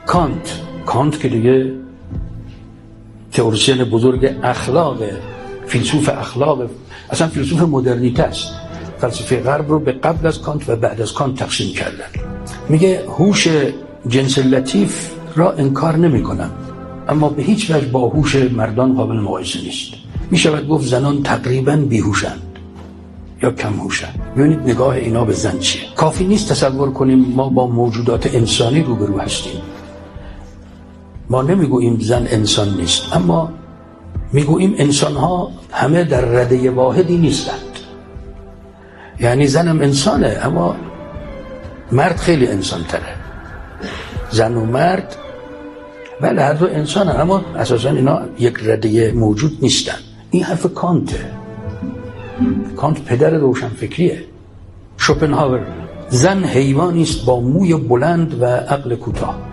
کانت که دیگه تئوریسین بزرگ اخلاق، فیلسوف اخلاق، اصلا فیلسوف مدرنیته است. فلسفه غرب رو به قبل از کانت و بعد از کانت تقسیم کردن. میگه هوش جنس لطیف را انکار نمی کنم، اما به هیچ وجه با هوش مردان قابل مقایسه نیست. می شود گفت زنان تقریباً بیهوشند یا کم هوشند. ببینید نگاه اینا به زن چیه. کافی نیست تصور کنیم ما با موجودات انسانی روبرو هستیم. ما نمیگوییم زن انسان نیست، اما میگوییم انسان‌ها همه در رده واحدی نیستند. یعنی زنم انسانه، اما مرد خیلی انسان تره. زن و مرد بله هر دو انسانه، اما اساسا اینا یک رده موجود نیستن. این حرف کانته. کانت پدر روشنفکریه. شوپنهاور: زن حیوانی است با موی بلند و عقل کوتاه.